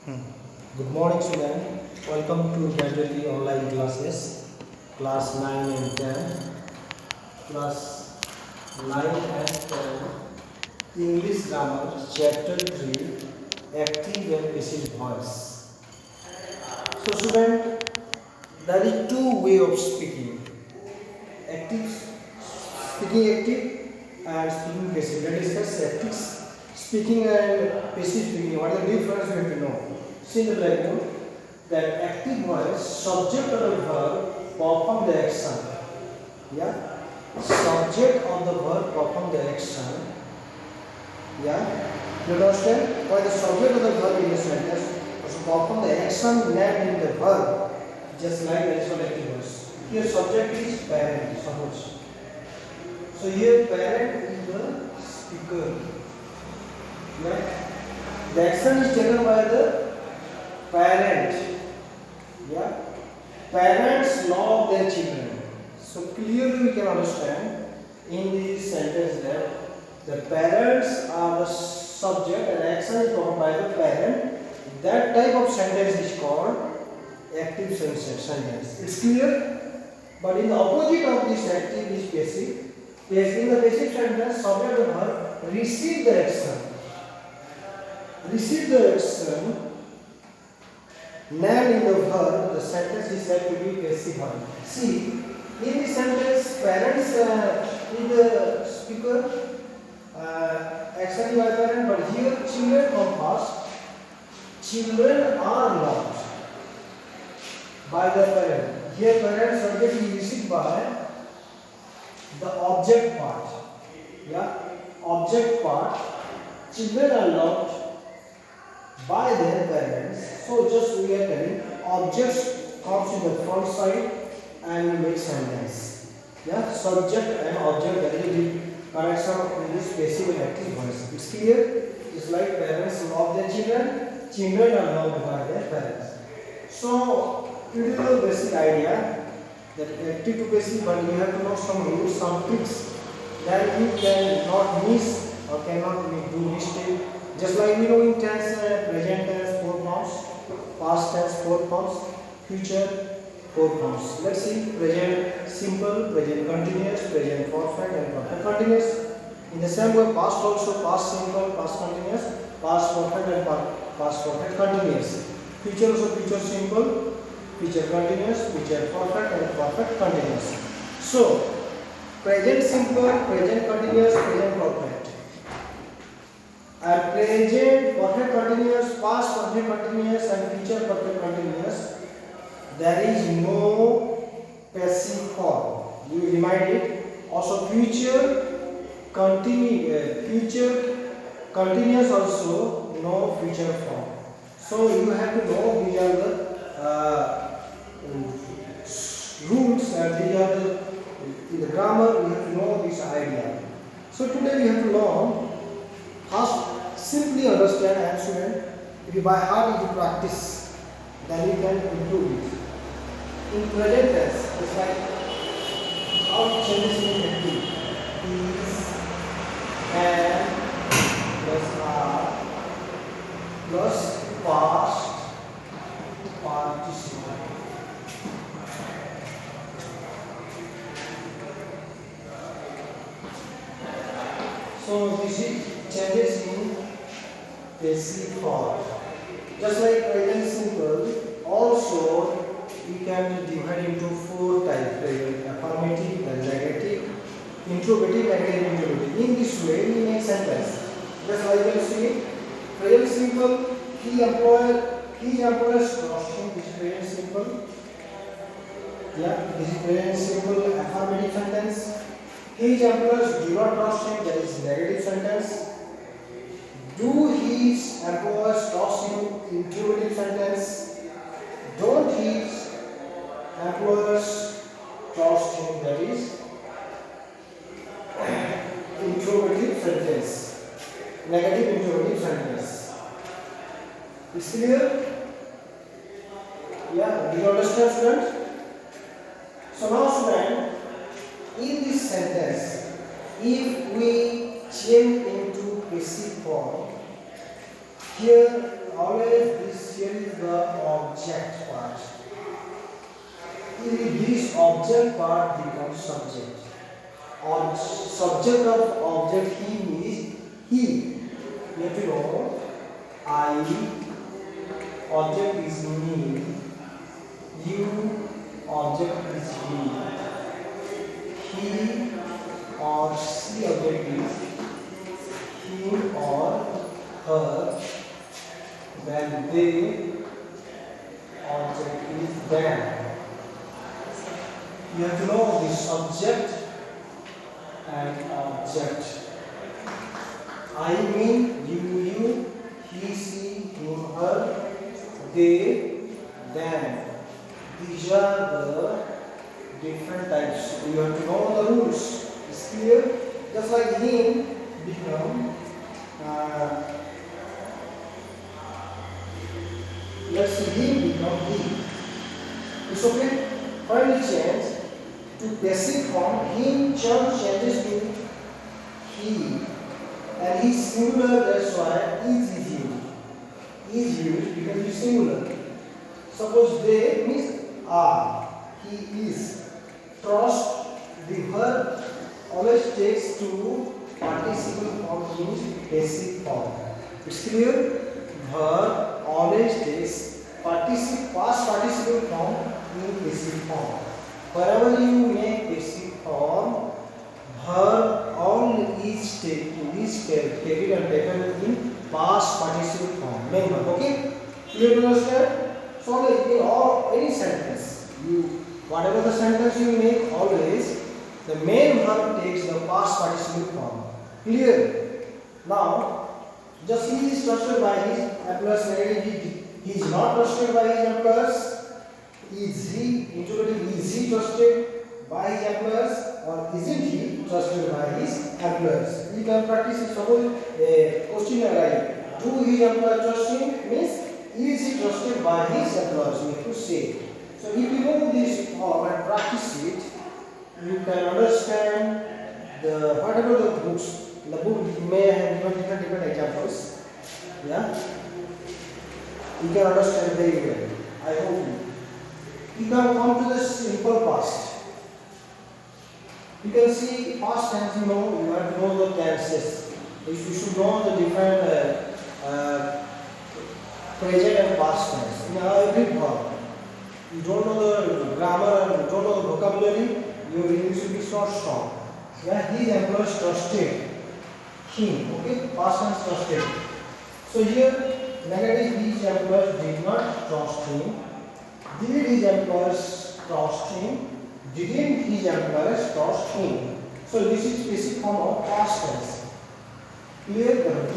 Good morning, student. Welcome to gradually online classes, class 9 and 10, class 9 and 10, English grammar, chapter 3, active and passive voice. So, student, there is two way of speaking: active, speaking active, and speaking passive. Let us discuss active speaking and passive speaking. What is the difference we have to know? See the blackboard that active voice, subject or the verb perform the action. Yeah, subject of the verb perform the action. Yeah, you understand why the subject of the verb in a sentence perform the action named in the verb, just like that is called active voice. Here subject is parent, suppose. So here parent is the speaker. Yeah, the action is taken by the parent. Yeah, parents love their children. So clearly we can understand in this sentence that the parents are the subject and action is performed by the parent. That type of sentence is called active sentence. It's clear? But in the opposite of this active is passive. In the passive sentence, subject and verb receive the action. Receive the action. Now in the verb, the sentence is said to be passive one. See, in this sentence, parents is the speaker, action by parent, but here children come first. Children are loved by the parent. Here parent subject is received by the object part. Yeah, object part. Children are loved by their parents. So just we are telling objects comes in the front side and we make sentence. Yeah, subject and object that is the connection in this passive and active voice. It's clear? It's like parents love their children, children are loved by their parents. So it is the basic idea that active to passive, but you have to know some rules, some tricks that you cannot miss or cannot do mistake. Just like we know in tense, present tense, 4 forms, past tense, 4 forms, future, 4 forms. Let's see: present simple, present continuous, present perfect, and perfect continuous. In the same way, past also: past simple, past continuous, past perfect, and past perfect continuous. Future also: future simple, future continuous, future perfect, and perfect continuous. So, present simple, present continuous, present perfect. And present perfect continuous, past perfect continuous, and future perfect continuous, there is no passive form. You remind it. Also future continuous also no future form. So you have to know these are the rules, and these are the in the grammar we have to know this idea. So today we have to learn. First, simply understand and student. If you by heart, if you practice, then you can improve it. In present tense, it's like how it changes in active. Is, and, plus are, plus past participle. So this is changes in passive form. Just like present simple, also we can divide into 4 types: present affirmative, then negative, interrogative, negative, interrogative. In this way, we make sentence. Just like you can see, present simple, he employs costume. This is present simple. Yeah, this is present simple affirmative sentence. His employees do not trust him, that is negative sentence. Do his employers trust him, interrogative sentence. Don't his employers trust him, that is interrogative sentence. Negative interrogative sentence. Is clear? Yeah, do you understand, students? So now, student, in this sentence, if we change into passive form, here always this object part becomes subject. Or subject of object he is he. You have to know I, object is me, you, object is he or she, object is him or her, then they, object is them. You have to know the subject and object. I mean you, he, she, him, her, they, them. These are the different types. You have to know the rules. It's clear? Just like him become let's see, him become he. It's okay? Finally change to passive form, him changes to he. And he's singular, that's why is used. Is used because it's singular. Suppose they means are. He is. Trust, the verb always takes to participle form means passive form. It's clear? Verb always takes past participle form in passive form. Wherever you make passive form, verb all is taken and taken in past participle form. Main verb, okay? Clear to understand? So in all any sentence, whatever the sentence you make, always the main verb takes the past participle form. Clear? Now, just he is trusted by his employers. He is not trusted by his employers. Is he interrogative? Is he trusted by his employers or isn't he trusted by his employers? You can practice it. Suppose a question arises. Do his employer trust him? Means is he trusted by his employers? You have to say. So if you know this form and practice it, you can understand whatever the books. The book may have different examples. Yeah, you can understand very well. I hope you can come to the simple past. You can see past tense. You have to know the tenses. You should know the different present and past tense in every verb. You don't know the grammar and you don't know the vocabulary, your English will be not strong. Yeah, his employers trusted him. Okay, past tense trusted. So here, negative, his employers did not trust him. Did his employers trust him? Didn't his employers trust him? So this is basic form of past tense. Clear?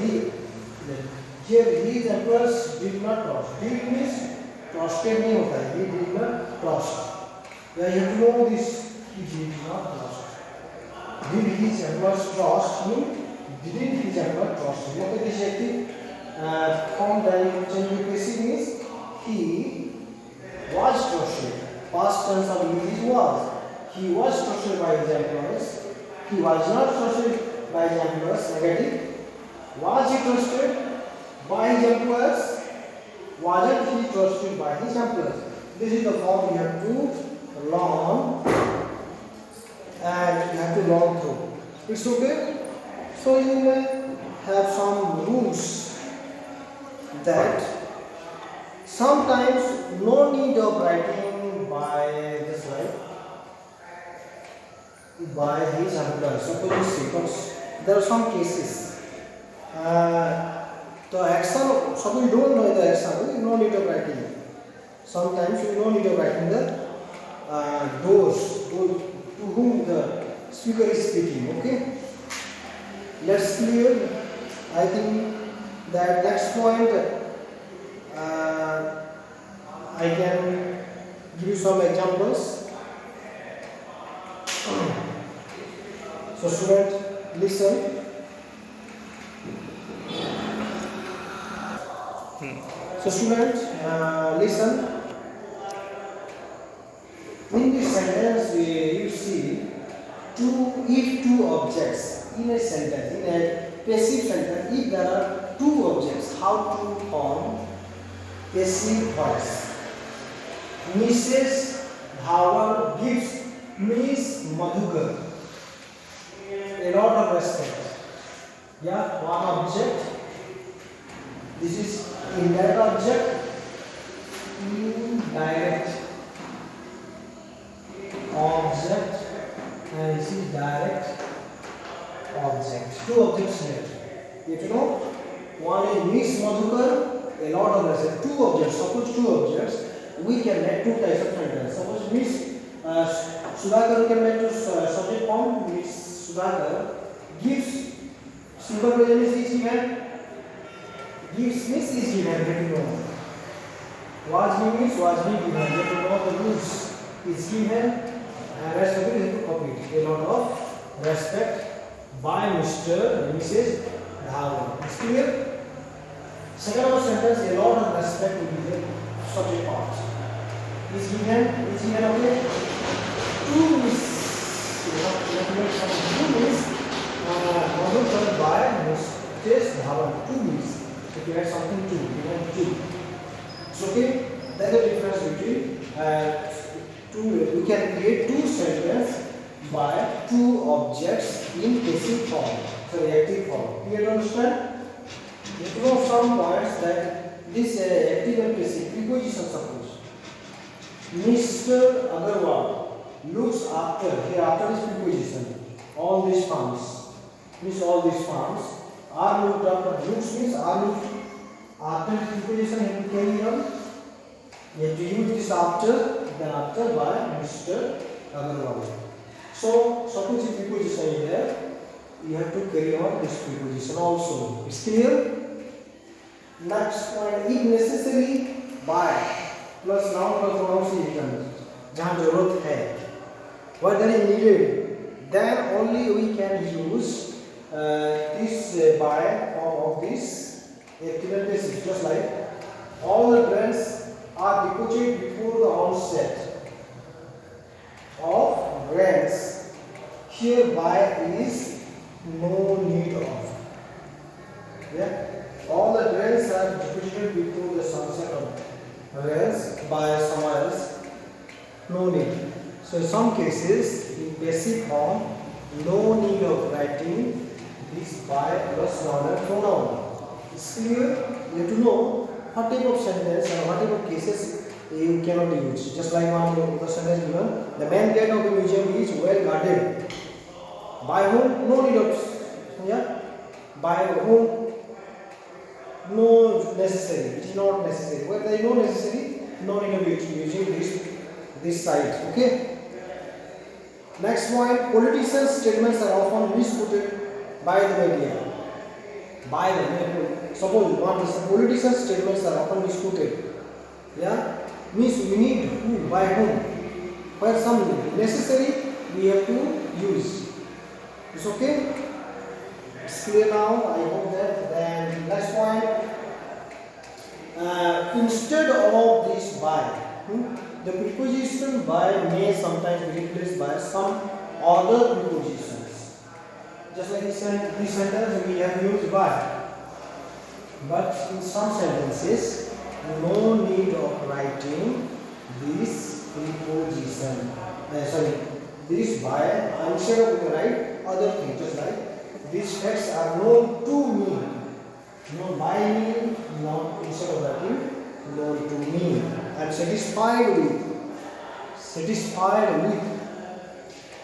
Here his employers did not trust. Did means trusted नहीं होता है. He did not trust. Yeah, you have to know this. He did not trust. Did his employers trust him? Didn't his employer trust him? Okay, this is form that change passive means he was trusted. Past tense of is was. He was trusted by his employers. He was not trusted by his employers. Negative. Was he trusted by his employers? Wasn't he trusted by his employers? This is the form you have to learn and you have to learn through. It's okay? So you may have some rules that sometimes no need of writing by this by his employer. Suppose there are some cases. The action, suppose you don't know the action, you no need of writing. Sometimes you no need of writing the those to whom the speaker is speaking. Okay, let's clear. I think that next point I can give you some examples. So student, listen. So student, listen. In this sentence, you see if two objects in a sentence, in a passive sentence, if there are two objects, how to form passive voice? Mrs. Dhawan gives Miss Madhukar a lot of respect. Yeah, one object. This is indirect object. Indirect object, and this is direct object. Two objects here. You have to know. One is Miss Madhukar, a lot of respect. Two objects. Suppose two objects. We can make two types of sentence. Suppose Miss Sudhakar, we can make to subject form. Miss Sudhakar gives simple present is given. Gives Miss is given. Let you know. Was given is was being given. You have to know the rules. Is given and rest of it is to copy it. A lot of respect by Mr. and Mrs. Dhawan. It's clear? Second of sentence, a lot of respect will be the subject part. Is given okay? Two is modulated by Mrs. Dhawan. Two is. If you write something two, you want two. So okay, that's the difference between two. We can create two sentences by two objects in passive form, so reactive form. You understand? You know some points that this active and passive preposition suppose. Mr. Agarwal looks after. Here after this preposition, all these farms. Means all these farms are looked after. Looks means are looked after this preposition. You have to carry on. You have to use this after. Then after by Mr. Agarwal. So suppose if preposition is there, you have to carry on this preposition also. It's clear? Next point, if necessary, by plus noun plus pronunciation. जहाँ जरूरत है, what that is needed, then only we can use this by form of this active passive. Just like all the trends are deposited before the onset of rents. Hereby is no need of. Yeah, all the rents are deposited before the sunset of rents by someone else. No need. So in some cases, in passive form, no need of writing this by plus noun and pronoun. It's clear. You have to know what type of sentence and what type of cases you cannot use. Just like one of the sentence given, the main gate of the museum is well guarded. By whom? No need of. Yeah. By whom? No necessary. It is not necessary. Where there is no necessary, no need of using this side. Okay. Next point. Politicians' statements are often misquoted by the media. By the media. Suppose one person, politicians' statements are often misquoted. Yeah. Means we need who, by whom. Where some necessary, we have to use. It's okay? It's clear now. I hope that. Then next point. Instead of this by, the preposition by may sometimes be replaced by some other prepositions. Just like this sentence, we have used by. But in some sentences, no need of writing this preposition. This by. Instead of we write other things, just like these facts are known to me. Known by me, not instead of writing known to me. I am satisfied with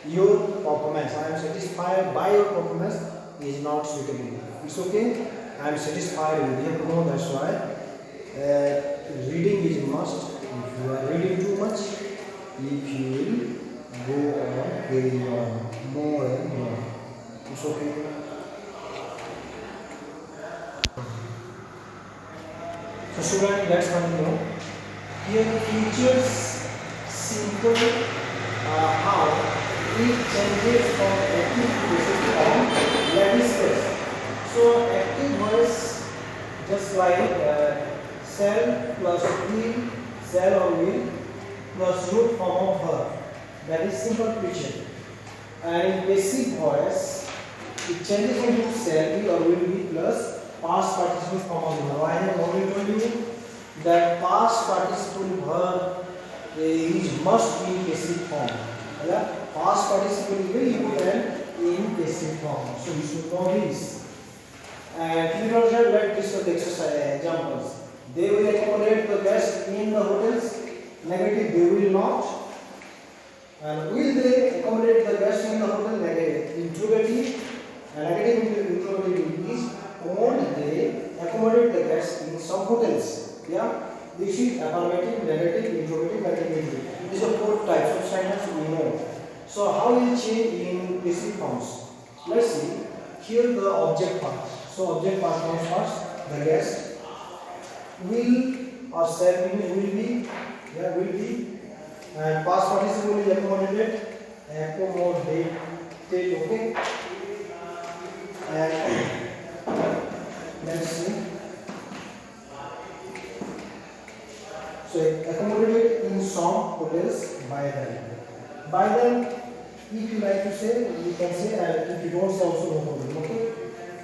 your performance. I am satisfied by your performance is not suitable. It's okay. I am satisfied with. You have to know that's why. Reading is a must. If you are reading too much, if you will go on carry on more and more. It's okay. So student, let's continue. Here features simple how it changes from active to passive Latin space. So active voice just like shall plus will, shall or will plus root form of verb. That is simple future. And in passive voice, it changes into shall be or will be plus past participle form of the verb. I have already told you that past participle verb is must be in passive form. Yeah, past participle will important in passive form. So you should know this. And let's discuss the exercise examples. They will accommodate the guests in the hotels. Negative, they will not. And will they accommodate the guests in the hotel? Negative. Interrogative. Negative interrogative is won't they accommodate the guests in some hotels? Yeah. This is affirmative, negative, interrogative, negative. These are four types of sentence we know. So how will change in passive forms? Let's see. Here the object part. So object part comes first. The guest will or shall will be, yeah, will be, and past participle is accommodated, okay. And let's see. So accommodated in some hotels by them. By them, if you like to say, you can say, and if you don't say also no problem. Okay.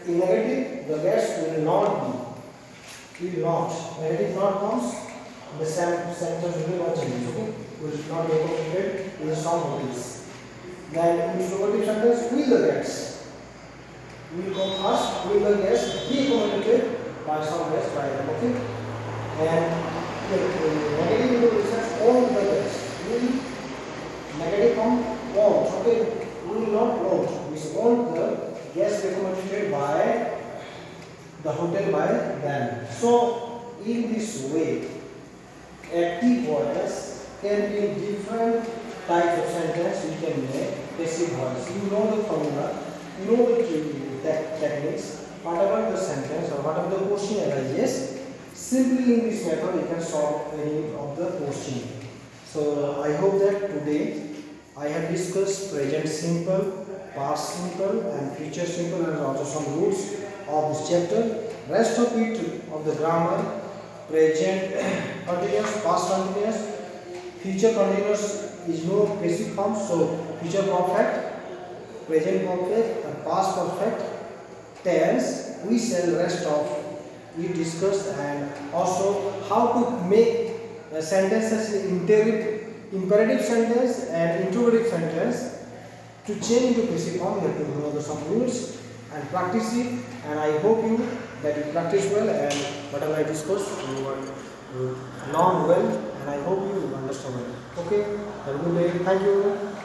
In negative, the guest will not be. Will not. Negative not comes, the sentence will not change. Okay. Will not be accommodated in some hotels. Then interrogative sentence, will the guest. Will come first, will the guest be accommodated by some guest by them. Okay. And negative interrogative all the guest. Will negative form won't. Okay. Will not won't. We want the guest accommodated by the hotel by them. So in this way, active voice can be different types of sentence we can make passive voice. You know the formula, you know the techniques, whatever the sentence or whatever the question arises, simply in this method you can solve any of the question. So I hope that today I have discussed present simple, past simple and future simple and also some rules of this chapter. Rest of it of the grammar, present continuous, past continuous, future continuous is no passive form, so future perfect, present perfect and past perfect tense we shall rest of we discussed, and also how to make sentences imperative sentence and interrogative sentence. To change into passive form you have to know some rules and practice it, and I hope you that you practice well and whatever I discussed you learn well, and I hope you understand it. Okay, have a good day. Thank you.